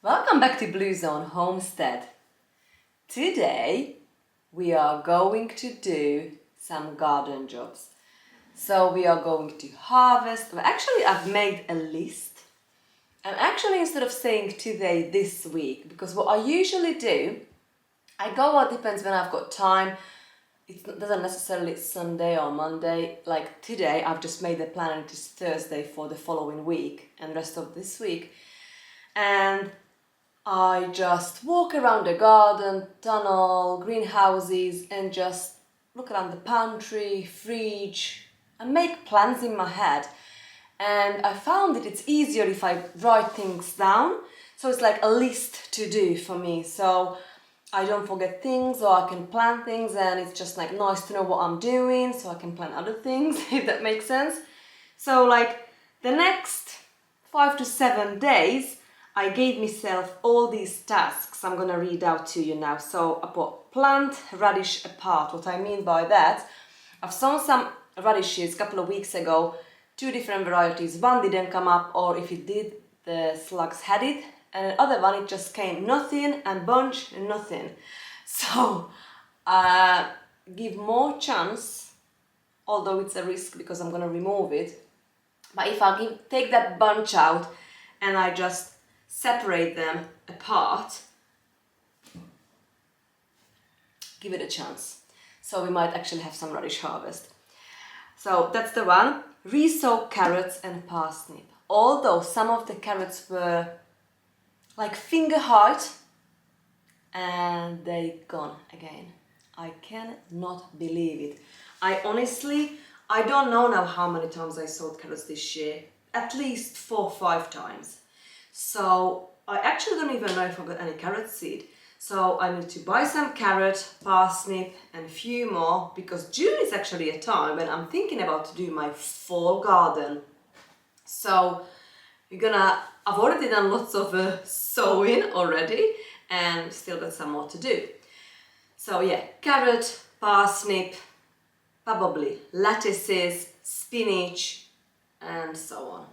Welcome back to Blue Zone Homestead. Today we are going to do some garden jobs. So we are going to harvest. Well, actually, I've made a list. And actually, instead of saying today, this week, because what I usually do, I go out, depends when I've got time. It doesn't necessarily Sunday or Monday. Like today, I've just made a plan and it is Thursday for the following week and rest of this week. And I just walk around the garden, tunnel, greenhouses, and just look around the pantry, fridge, and make plans in my head. And I found that it's easier if I write things down. So it's like a list to do for me. So I don't forget things, or I can plan things, and it's just like nice to know what I'm doing so I can plan other things, if that makes sense. So like the next 5 to 7 days, I gave myself all these tasks I'm gonna read out to you now. So I put plant radish apart. What I mean by that, I've sown some radishes a couple of weeks ago, 2 different varieties. One didn't come up, or if it did, the slugs had it, and the other one it just came nothing, and bunch nothing. So give more chance, although it's a risk because I'm gonna remove it. But if I take that bunch out and I just separate them apart, give it a chance. So we might actually have some radish harvest. So that's the one. Resow carrots and parsnip. Although some of the carrots were like finger height, and they gone again. I cannot believe it. I don't know now how many times I sowed carrots this year. At least 4 or 5 times. So I actually don't even know if I've got any carrot seed. So I need to buy some carrot, parsnip, and a few more, because June is actually a time when I'm thinking about to do my fall garden. So I've already done lots of sowing already, and still got some more to do. So yeah, carrot, parsnip, probably lettuces, spinach, and so on.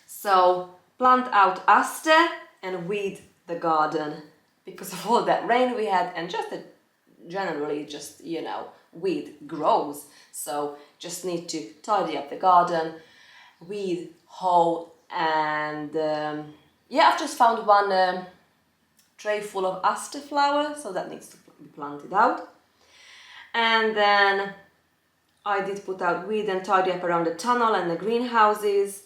So plant out aster and weed the garden because of all that rain we had, and just generally weed grows. So just need to tidy up the garden, weed, hoe, and I've just found one tray full of aster flower, so that needs to be planted out. And then I did put out weed and tidy up around the tunnel and the greenhouses,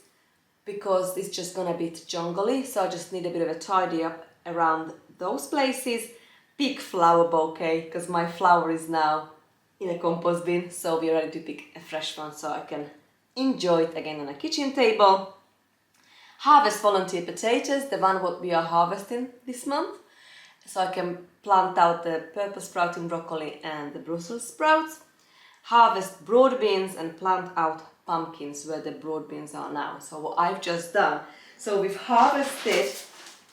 because it's just gonna be jungly, so I just need a bit of a tidy up around those places. Big flower bouquet, because my flower is now in a compost bin, so we're ready to pick a fresh one so I can enjoy it again on a kitchen table. Harvest volunteer potatoes, the one what we are harvesting this month, so I can plant out the purple sprouting broccoli and the Brussels sprouts. Harvest broad beans and plant out pumpkins where the broad beans are now. So what I've just done, so we've harvested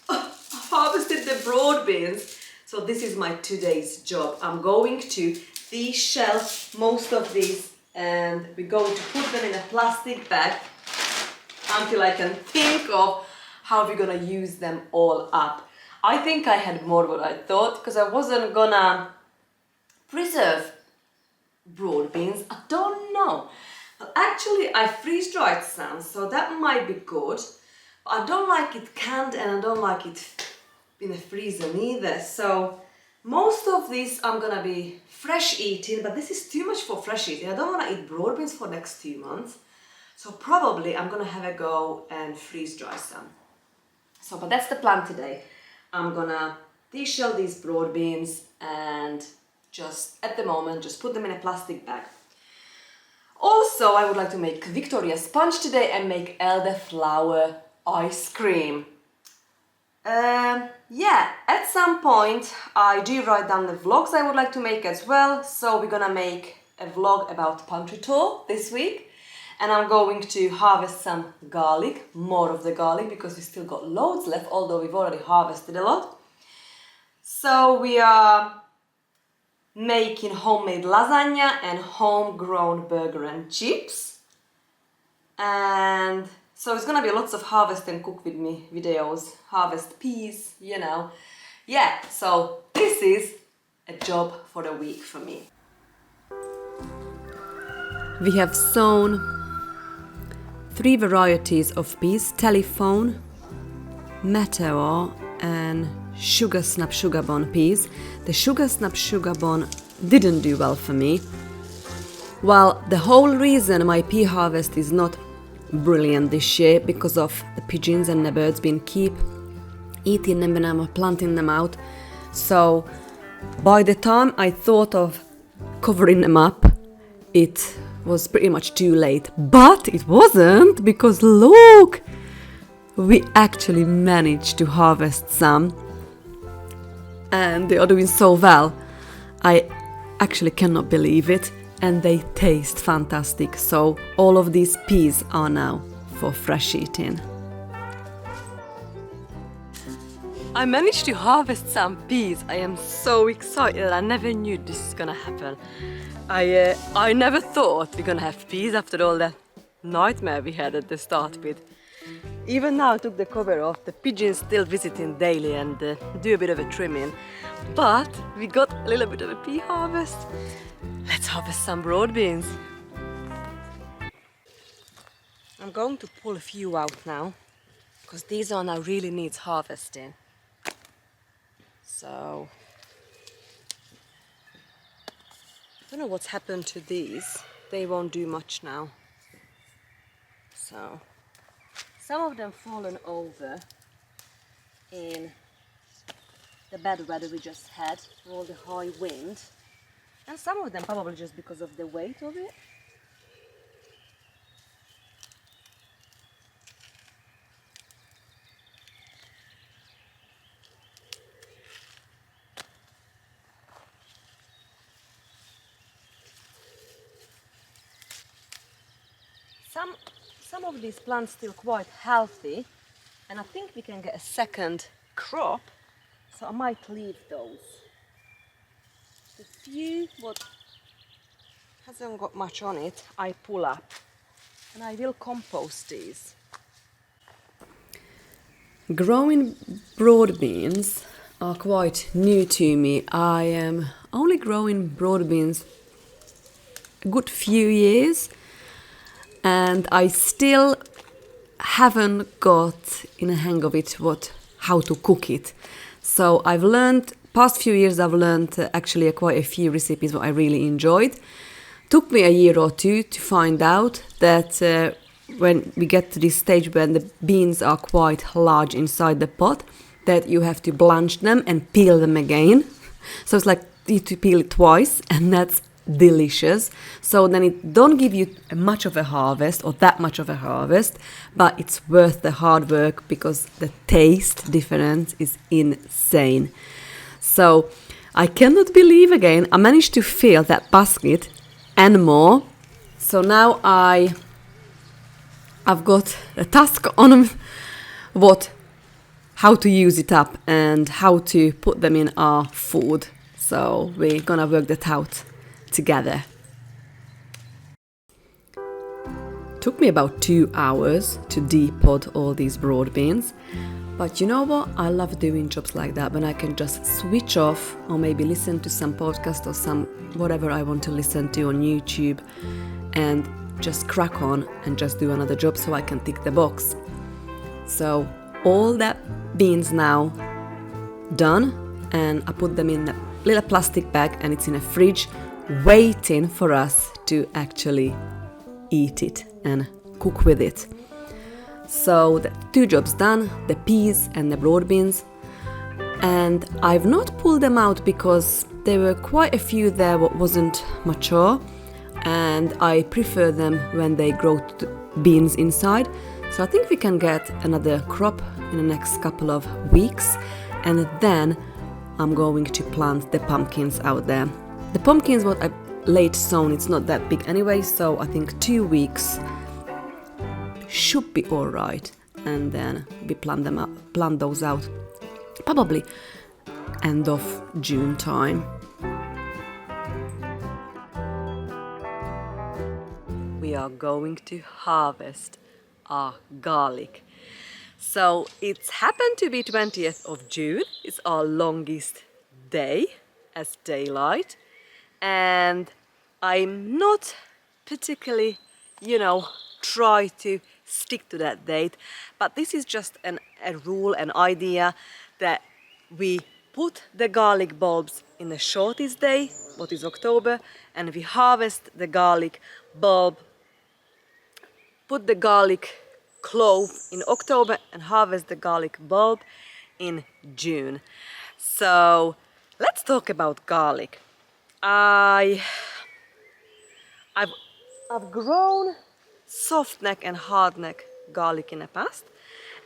the broad beans. So this is my today's job. I'm going to de-shell most of these, and we're going to put them in a plastic bag until I can think of how we're gonna use them all up. I think I had more what I thought, because I wasn't gonna preserve broad beans. I don't know. Well, actually, I freeze dried some, so that might be good. But I don't like it canned, and I don't like it in the freezer neither. So most of these I'm gonna be fresh eating, but this is too much for fresh eating. I don't wanna eat broad beans for next 2 months. So probably I'm gonna have a go and freeze dry some. So, but that's the plan today. I'm gonna de-shell these broad beans and just at the moment just put them in a plastic bag. Also, I would like to make Victoria sponge today and make elderflower ice cream. At some point I do write down the vlogs I would like to make as well. So we're gonna make a vlog about pantry tour this week, and I'm going to harvest some garlic, more of the garlic, because we still got loads left, although we've already harvested a lot. So we are making homemade lasagna and homegrown burger and chips. And So it's gonna be lots of harvest and cook with me videos, harvest peas, you know. Yeah, so this is a job for the week for me. We have sown 3 varieties of peas: Telephone, Meteor and Sugar Snap Sugar Bone peas. The Sugar Snap Sugar Bone didn't do well for me. Well, the whole reason my pea harvest is not brilliant this year because of the pigeons and the birds being keep eating them when I'm planting them out. So by the time I thought of covering them up, it was pretty much too late. But it wasn't, because look, we actually managed to harvest some and they are doing so well. I actually cannot believe it, and they taste fantastic. So all of these peas are now for fresh eating. I managed to harvest some peas. I am so excited. I never knew this is gonna happen. I never thought we're gonna have peas after all that nightmare we had at the start with. Even now I took the cover off, the pigeons still visiting daily and do a bit of a trimming. But we got a little bit of a pea harvest. Let's harvest some broad beans. I'm going to pull a few out now, because these are now really needs harvesting. So, I don't know what's happened to these. They won't do much now. So, some of them fallen over in the bad weather we just had, all the high wind. And some of them probably just because of the weight of it. Some of these plants still quite healthy, and I think we can get a second crop, so I might leave those. The few what hasn't got much on it, I pull up, and I will compost these. Growing broad beans are quite new to me. I am only growing broad beans a good few years, and I still haven't got in a hang of it how to cook it. So I've learned, past few years I've learned actually quite a few recipes what I really enjoyed. Took me a year or two to find out that when we get to this stage when the beans are quite large inside the pot, that you have to blanch them and peel them again. So it's like you need to peel it twice, and that's delicious. So then it don't give you much of a harvest or that much of a harvest, but it's worth the hard work because the taste difference is insane. So I cannot believe again I managed to fill that basket and more. So now I've got a task on how to use it up and how to put them in our food. So we're gonna work that out together. Took me about 2 hours to depot all these broad beans. But you know what? I love doing jobs like that when I can just switch off or maybe listen to some podcast or some whatever I want to listen to on YouTube and just crack on and just do another job so I can tick the box. So all that beans now done, and I put them in a little plastic bag and it's in a fridge waiting for us to actually eat it and cook with it. So the 2 jobs done, the peas and the broad beans. And I've not pulled them out because there were quite a few there what wasn't mature, and I prefer them when they grow beans inside. So I think we can get another crop in the next couple of weeks, and then I'm going to plant the pumpkins out there. The pumpkins what I late sown, it's not that big anyway, so I think 2 weeks should be all right, and then we plant those out probably end of June time. We are going to harvest are garlic. So it's happened to be 20th of June. It's our longest day as daylight. And I'm not particularly, try to stick to that date. But this is just a rule, an idea that we put the garlic bulbs in the shortest day, what is October, and we harvest the garlic bulb, put the garlic clove in October and harvest the garlic bulb in June. So let's talk about garlic. I've grown soft neck and hard neck garlic in the past,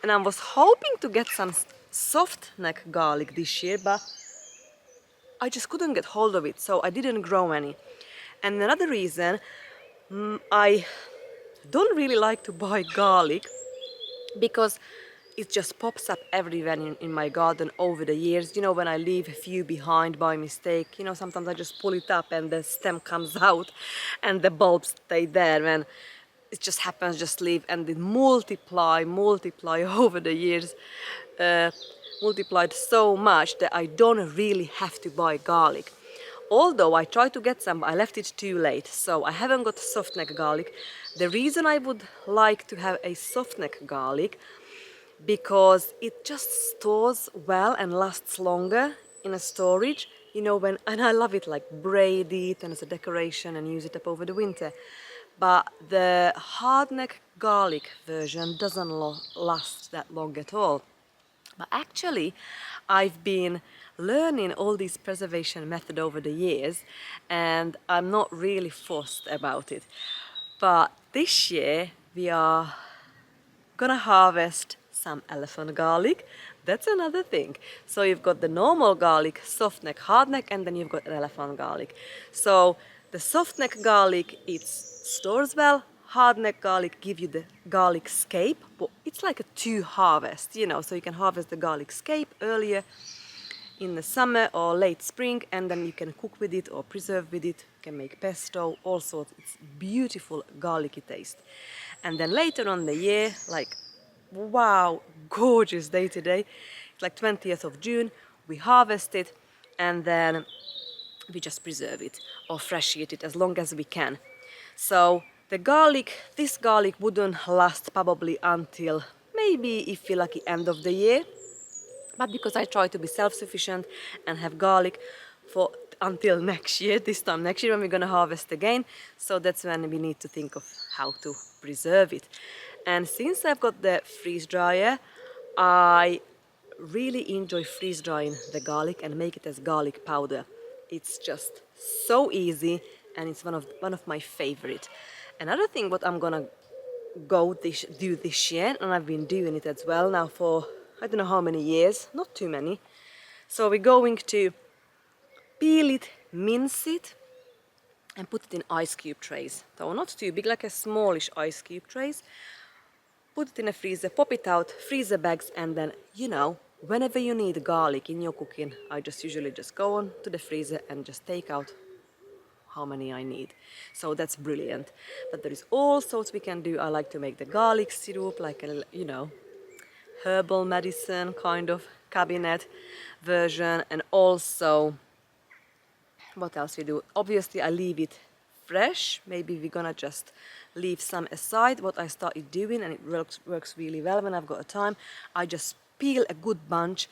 and I was hoping to get some soft neck garlic this year, but I just couldn't get hold of it, so I didn't grow any. And another reason, I don't really like to buy garlic because it just pops up everywhere in my garden over the years. When I leave a few behind by mistake, sometimes I just pull it up and the stem comes out and the bulbs stay there, and it just happens, just leave, and it multiply over the years, multiplied so much that I don't really have to buy garlic. Although I tried to get some, I left it too late, so I haven't got soft neck garlic. The reason I would like to have a soft neck garlic, because it just stores well and lasts longer in a storage, and I love it, like braid it and as a decoration and use it up over the winter. But the hard neck garlic version doesn't last that long at all. But actually, I've been learning all these preservation method over the years, and I'm not really fussed about it. But this year we are gonna harvest some elephant garlic. That's another thing. So you've got the normal garlic, soft neck, hard neck, and then you've got an elephant garlic. So the soft neck garlic, it stores well. Hard neck garlic give you the garlic scape, but it's like a two harvest, so you can harvest the garlic scape earlier in the summer or late spring, and then you can cook with it or preserve with it. You can make pesto, all sorts. It's beautiful garlicky taste. And then later on the year, like, wow, gorgeous day today. It's like 20th of June, we harvest it, and then we just preserve it or fresh eat it as long as we can. So the garlic, this garlic wouldn't last probably until maybe, if you're lucky, end of the year. But because I try to be self-sufficient and have garlic for until next year, this time next year when we're gonna harvest again, so that's when we need to think of how to preserve it. And since I've got the freeze dryer, I really enjoy freeze drying the garlic and make it as garlic powder. It's just so easy, and it's one of my favorite. Another thing what I'm gonna do this year, and I've been doing it as well now for I don't know how many years, not too many. So we're going to peel it, mince it, and put it in ice cube trays. So not too big, like a smallish ice cube trays. Put it in a freezer, pop it out, freezer bags, and then, whenever you need garlic in your cooking, I just usually just go on to the freezer and just take out how many I need. So that's brilliant. But there is all sorts we can do. I like to make the garlic syrup, like a, herbal medicine kind of cabinet version. And also, what else we do? Obviously, I leave it fresh. Maybe we're gonna just leave some aside. What I started doing, and it works really well when I've got a time, I just peel a good bunch,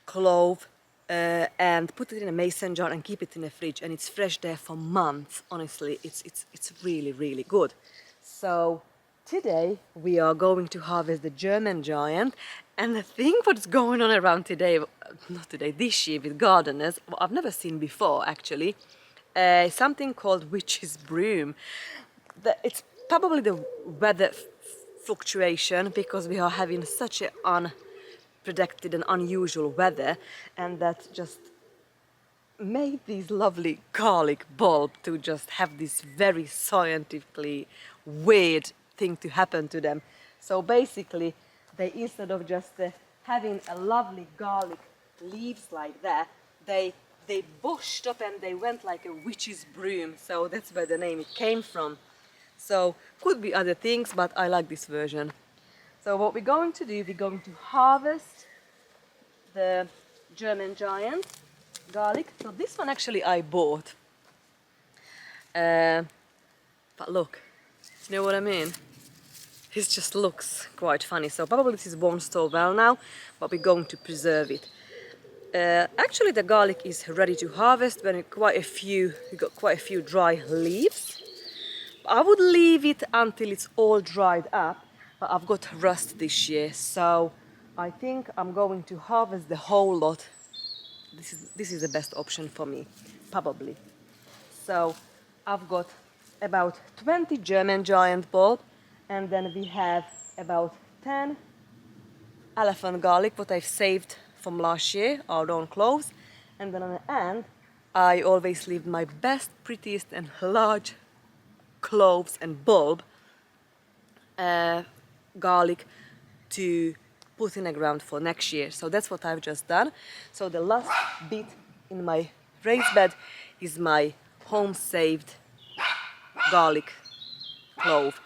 clove, and put it in a mason jar and keep it in the fridge, and it's fresh there for months. Honestly, it's really, really good. So today we are going to harvest the German giant, and the thing what's going on around this year with gardeners, what I've never seen before actually, something called witch's broom. It's probably the weather fluctuation, because we are having such an unpredicted and unusual weather, and that just made these lovely garlic bulb to just have this very scientifically weird thing to happen to them. So basically, they, instead of just having a lovely garlic leaves like that, they bushed up and they went like a witch's broom. So that's where the name it came from. So could be other things, but I like this version. So what we're going to do, we're going to harvest the German giant garlic. So this one actually I bought. But look, you know what I mean? It just looks quite funny. So probably this won't store well now, but we're going to preserve it. Actually, the garlic is ready to harvest when we got quite a few dry leaves. I would leave it until it's all dried up, but I've got rust this year, so I think I'm going to harvest the whole lot. This is the best option for me, probably. So I've got about 20 German giant bulb, and then we have about 10 elephant garlic, what I've saved from last year, our own cloves. And then on the end, I always leave my best, prettiest and large cloves and bulb garlic to put in the ground for next year. So that's what I've just done. So the last bit in my raised bed is my home saved garlic clove.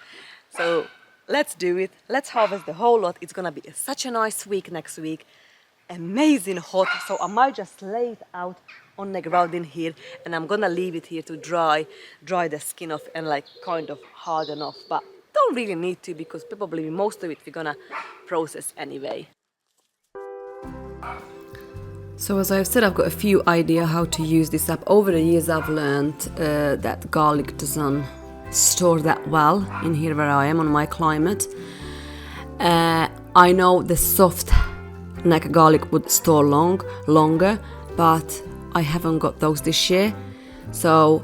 So let's do it. Let's harvest the whole lot. It's gonna be such a nice week next week. Amazing hot. So I might just lay it out on the ground in here, and I'm gonna leave it here to dry the skin off and like kind of harden off. But don't really need to, because probably most of it we're gonna process anyway. So as I've said, I've got a few ideas how to use this up. Over the years I've learned that garlic doesn't store that well in here where I am on my climate. I know the soft neck garlic would store longer, but I haven't got those this year. So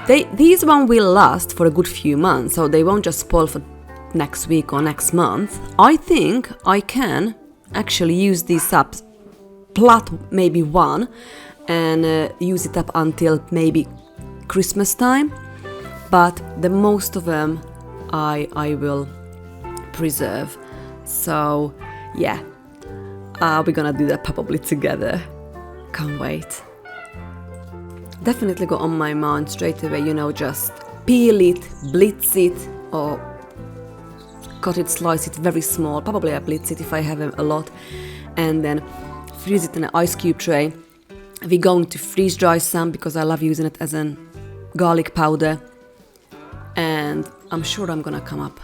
these one will last for a good few months, so they won't just spoil for next week or next month. I think I can actually use these up, plot maybe one, and use it up until maybe Christmas time. But the most of them I will preserve. So yeah, we're gonna do that probably together. Can't wait. Definitely got on my mind straight away, just peel it, blitz it, or cut it, slice it very small. Probably I blitz it if I have a lot, and then freeze it in an ice cube tray. We're going to freeze dry some because I love using it as a garlic powder, and I'm sure I'm gonna come up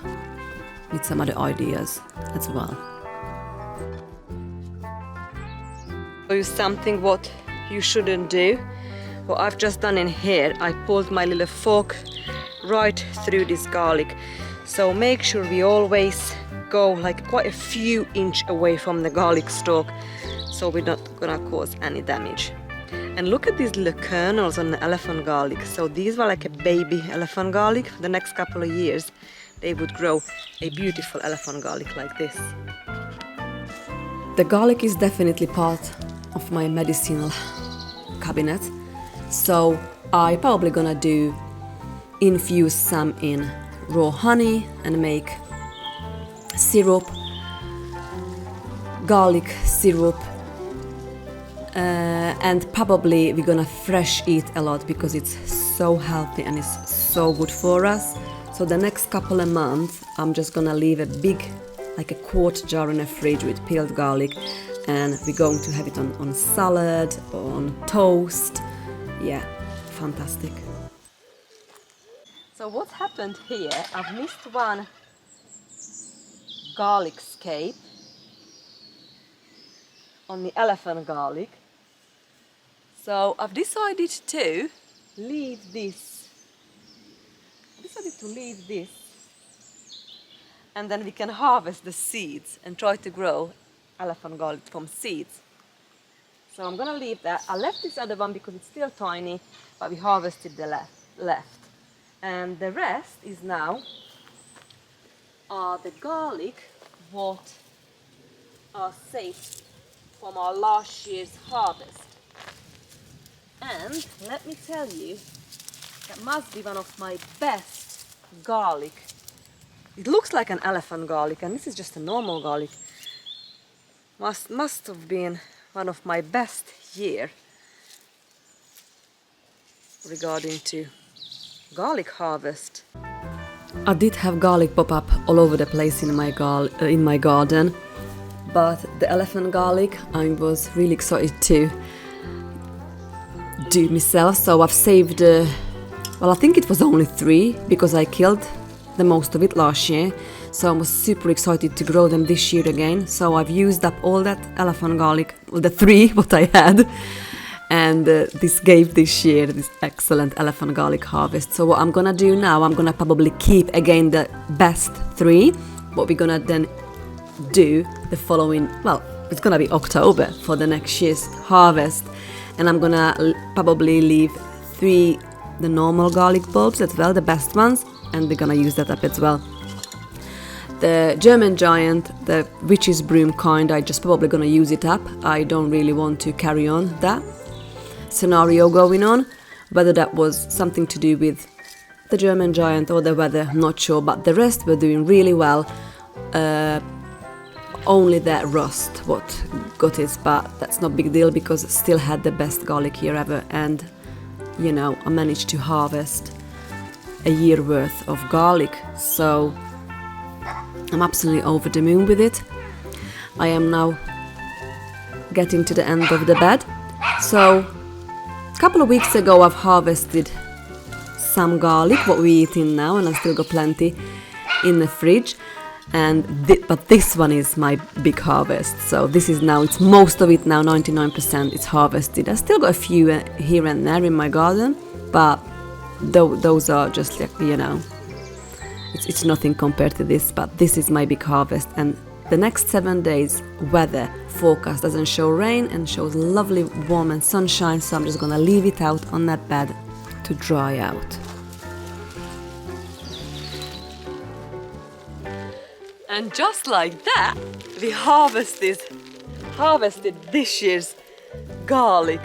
with some other ideas as well. Something what you shouldn't do. What I've just done in here, I pulled my little fork right through this garlic. So make sure we always go like quite a few inches away from the garlic stalk, so we're not gonna cause any damage. And look at these little kernels on the elephant garlic. So these were like a baby elephant garlic. For the next couple of years, they would grow a beautiful elephant garlic like this. The garlic is definitely part of my medicinal cabinet. So I probably gonna infuse some in raw honey and make syrup, garlic syrup, and probably we're gonna fresh eat a lot because it's so healthy and it's so good for us. So the next couple of months I'm just gonna leave a big, like a quart jar in the fridge with peeled garlic, and we're going to have it on salad, on toast. Yeah, fantastic. So what happened here, I've missed one garlic scape on the elephant garlic. So I've decided to leave this. And then we can harvest the seeds and try to grow elephant garlic from seeds. So I'm gonna leave that. I left this other one because it's still tiny, but we harvested the left. And the rest is now the garlic what are saved from our last year's harvest. And let me tell you, that must be one of my best garlic. It looks like an elephant garlic, and this is just a normal garlic. Must have been one of my best year regarding to garlic harvest. I did have garlic pop up all over the place in my garden, but the elephant garlic I was really excited to do myself, so I've saved, well, I think it was only 3 because I killed the most of it last year, so I was super excited to grow them this year again. So I've used up all that elephant garlic, well, the 3 what I had, and this gave this year this excellent elephant garlic harvest. So what I'm gonna do now, I'm gonna probably keep again the best 3, but we're gonna then do the following, well, it's gonna be October for the next year's harvest, and I'm gonna probably leave 3 the normal garlic bulbs as well, the best ones, and we're gonna use that up as well. The German giant, the witch's broom kind, I just probably gonna use it up. I don't really want to carry on that scenario going on. Whether that was something to do with the German giant or the weather, I'm not sure, but the rest were doing really well. Only that rust what got it, but that's not big deal because it still had the best garlic year ever, and you know, I managed to harvest a year worth of garlic, so I'm absolutely over the moon with it. I am now getting to the end of the bed. So a couple of weeks ago I've harvested some garlic, what we're eating now, and I still got plenty in the fridge. But this one is my big harvest. So this is now, it's most of it now, 99% it's harvested. I still got a few here and there in my garden, but those are just like, you know, it's nothing compared to this, but this is my big harvest. And the next 7 days weather forecast doesn't show rain and shows lovely warm and sunshine, so I'm just gonna leave it out on that bed to dry out. And just like that, we harvested this year's garlic.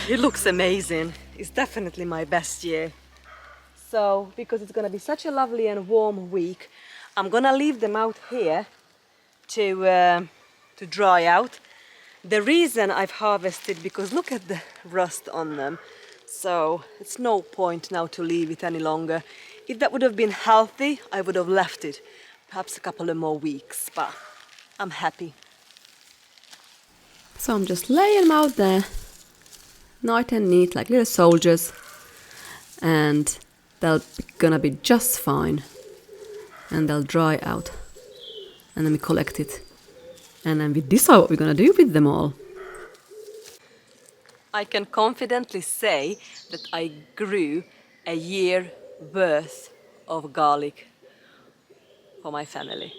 It looks amazing. It's definitely my best year. So, because it's gonna be such a lovely and warm week, I'm gonna leave them out here to dry out. The reason I've harvested, because look at the rust on them. So it's no point now to leave it any longer. If that would have been healthy, I would have left it perhaps a couple of more weeks, but I'm happy. So I'm just laying them out there, nice and neat, like little soldiers, and they're gonna be just fine, and they'll dry out, and then we collect it, and then we decide what we're gonna do with them all. I can confidently say that I grew a year worth of garlic for my family.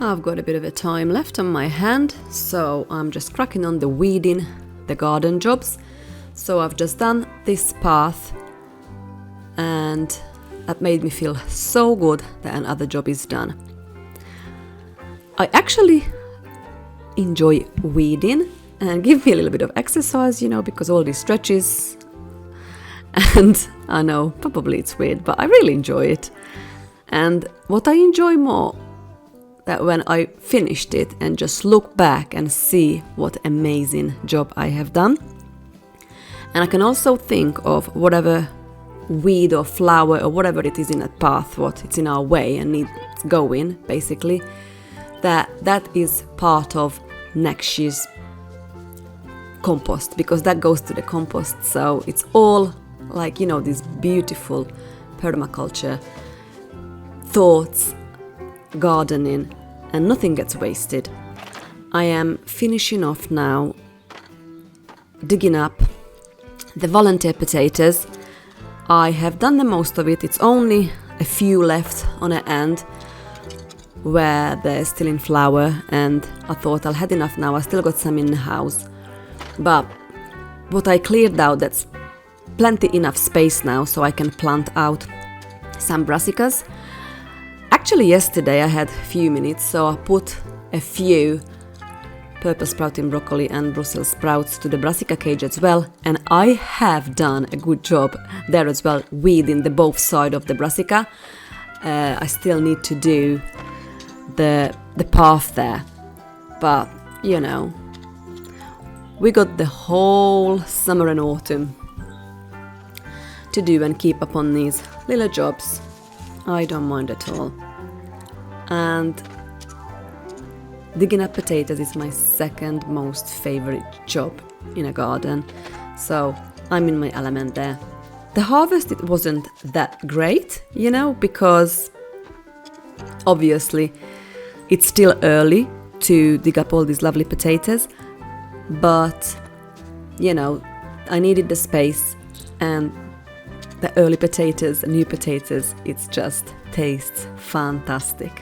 I've got a bit of a time left on my hand, so I'm just cracking on the weeding the garden jobs. So I've just done this path, and that made me feel so good that another job is done. I actually enjoy weeding and give me a little bit of exercise, you know, because all these stretches, and I know probably it's weird, but I really enjoy it. And what I enjoy more, that when I finished it and just look back and see what amazing job I have done. And I can also think of whatever weed or flower or whatever it is in that path, what it's in our way and needs going, basically, that is part of next year's compost, because that goes to the compost. So it's all like, you know, this beautiful permaculture thoughts, gardening, and nothing gets wasted. I am finishing off now digging up the volunteer potatoes. I have done the most of it. It's only a few left on an end where they're still in flower, and I thought I'll had enough now. I still got some in the house, but what I cleared out, that's plenty enough space now, so I can plant out some brassicas. Actually yesterday I had a few minutes, so I put a few purple sprouting broccoli and Brussels sprouts to the brassica cage as well, and I have done a good job there as well, weeding the both side of the brassica. I still need to do the path there, but you know, we got the whole summer and autumn to do and keep up on these little jobs. I don't mind at all. And digging up potatoes is my second most favorite job in a garden, so I'm in my element there. The harvest, it wasn't that great, because obviously it's still early to dig up all these lovely potatoes, but I needed the space, and the early potatoes, new potatoes, it just tastes fantastic.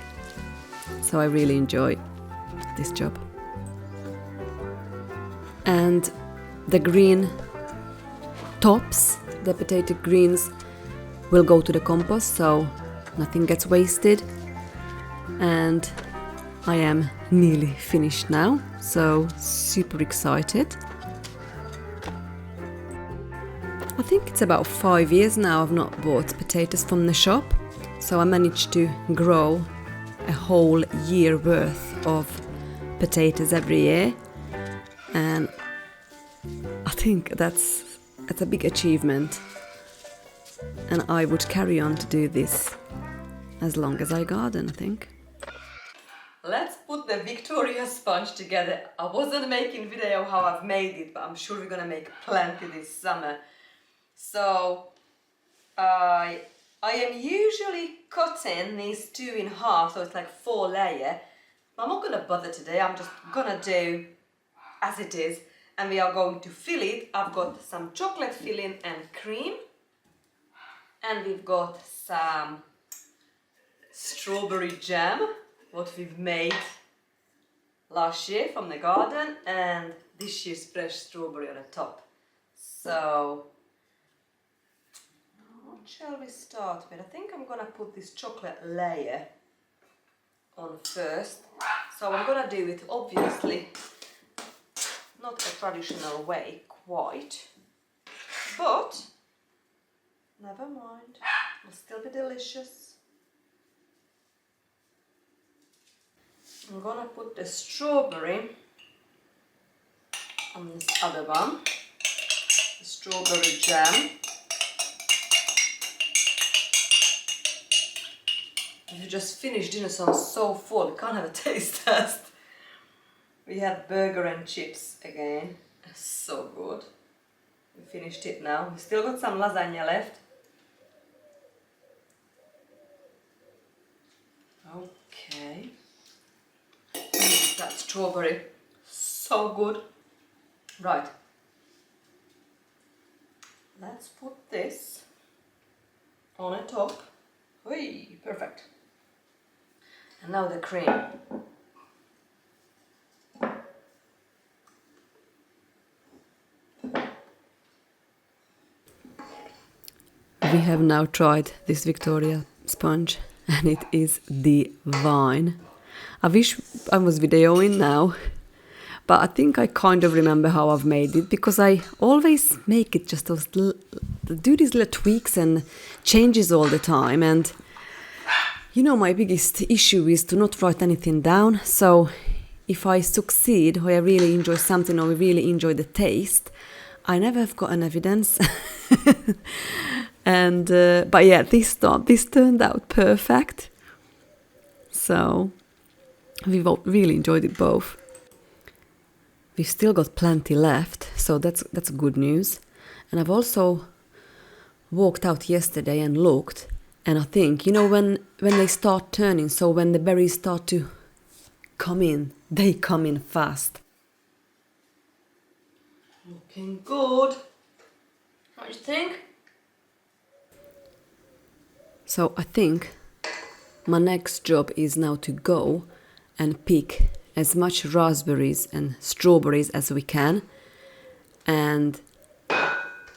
So I really enjoy this job. And the green tops, the potato greens, will go to the compost, so nothing gets wasted. And I am nearly finished now, so super excited. I think it's about 5 years now I've not bought potatoes from the shop, so I managed to grow a whole year worth of potatoes every year, and I think that's a big achievement, and I would carry on to do this as long as I garden, I think. Let's put the Victoria sponge together. I wasn't making video how I've made it, but I'm sure we're gonna make plenty this summer. So I am usually cutting these two in half, so it's like 4 layers. I'm not gonna bother today, I'm just gonna do as it is, and we are going to fill it. I've got some chocolate filling and cream, and we've got some strawberry jam, what we've made last year from the garden, and this year's fresh strawberry on the top. So what shall we start with? I think I'm gonna put this chocolate layer on first. So I'm gonna do it obviously not a traditional way quite, but never mind, it'll still be delicious. I'm gonna put the strawberry on this other one, the strawberry jam. We just finished dinner, so I'm so full, we can't have a taste test. We had burger and chips again, so good. We finished it now. We still got some lasagna left. Okay. That strawberry, so good. Right. Let's put this on the top. Hey, perfect. And now the cream. We have now tried this Victoria sponge, and it is divine. I wish I was videoing now, but I think I kind of remember how I've made it, because I always make it just those do these little tweaks and changes all the time, and my biggest issue is to not write anything down. So if I succeed, or I really enjoy something, or I really enjoy the taste, I never have got an evidence. And but yeah, this turned out perfect. So we've really enjoyed it both. We've still got plenty left, so that's good news. And I've also walked out yesterday and looked, and I think, when they start turning, so when the berries start to come in, they come in fast. Looking good. What do you think? So I think my next job is now to go and pick as much raspberries and strawberries as we can, and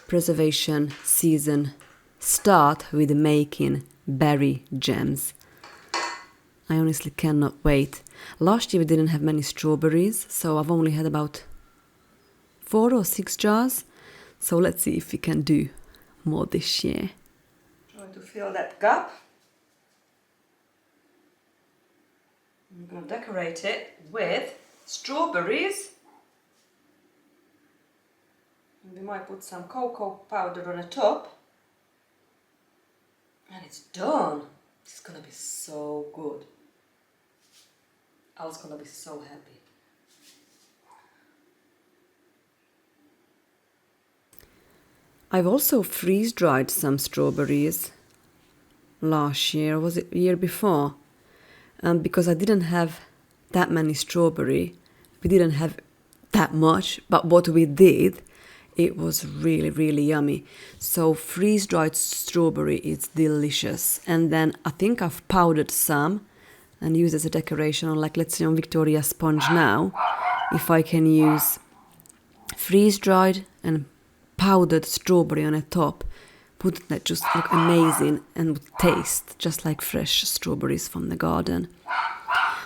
preservation season start with making berry jams. I honestly cannot wait. Last year we didn't have many strawberries, so I've only had about 4 or 6 jars. So let's see if we can do more this year. Trying to fill that gap. I'm going to decorate it with strawberries We might put some cocoa powder on the top. And it's done. It's gonna be so good. I was gonna be so happy. I've also freeze-dried some strawberries last year, was it the year before? Because I didn't have that many strawberry. We didn't have that much, but what we did, it was really, really yummy. So freeze-dried strawberry is delicious. And then I think I've powdered some and used as a decoration on, like, let's say on Victoria sponge now. If I can use freeze-dried and powdered strawberry on the top, wouldn't that just look amazing and would taste just like fresh strawberries from the garden?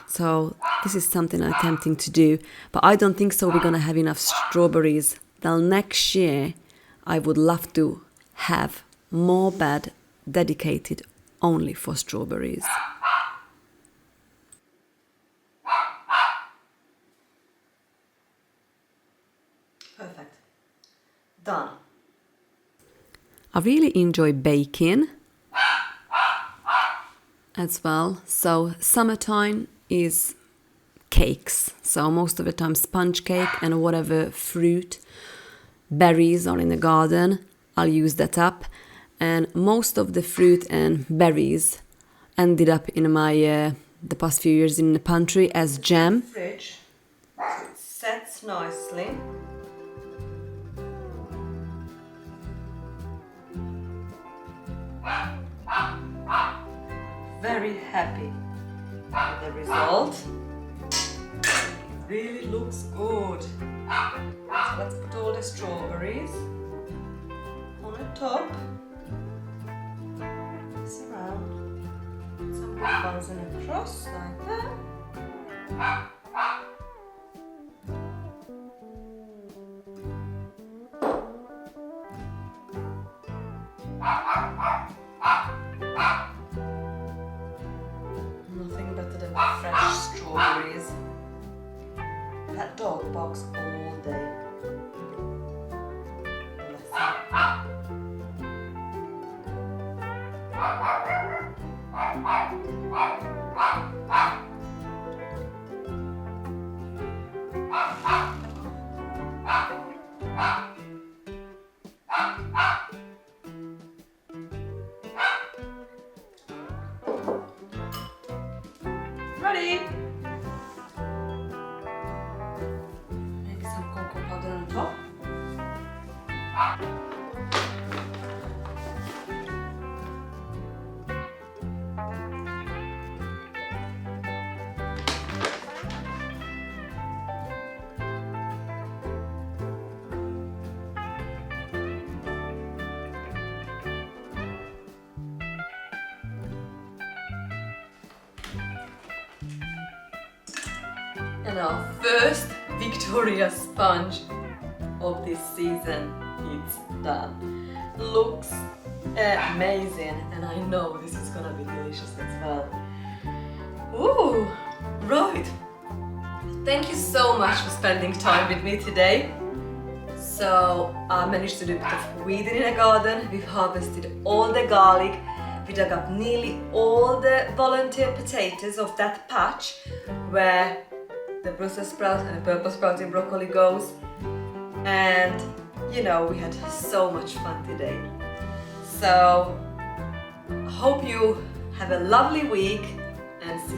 So this is something I'm attempting to do, but I don't think so we're gonna have enough strawberries. Till next year, I would love to have more bed dedicated only for strawberries. Perfect. Done. I really enjoy baking as well. So summertime is cakes. So most of the time sponge cake and whatever fruit, berries are in the garden, I'll use that up. And most of the fruit and berries ended up in my the past few years in the pantry as jam. Fridge, so it sets nicely. Very happy with the result. It really looks good. So let's put all the strawberries on the top. Mix around. Some big ones in a cross like that. Nothing better than fresh strawberries. That dog barks all day. Ready? Maybe some cocoa powder on top. And our first Victoria sponge of this season, it's done. Looks amazing, and I know this is gonna be delicious as well. Ooh, right. Thank you so much for spending time with me today. So I managed to do a bit of weeding in the garden. We've harvested all the garlic. We dug up nearly all the volunteer potatoes of that patch where the Brussels sprout and the purple sprouting broccoli goes. And you know, we had so much fun today. So hope you have a lovely week and see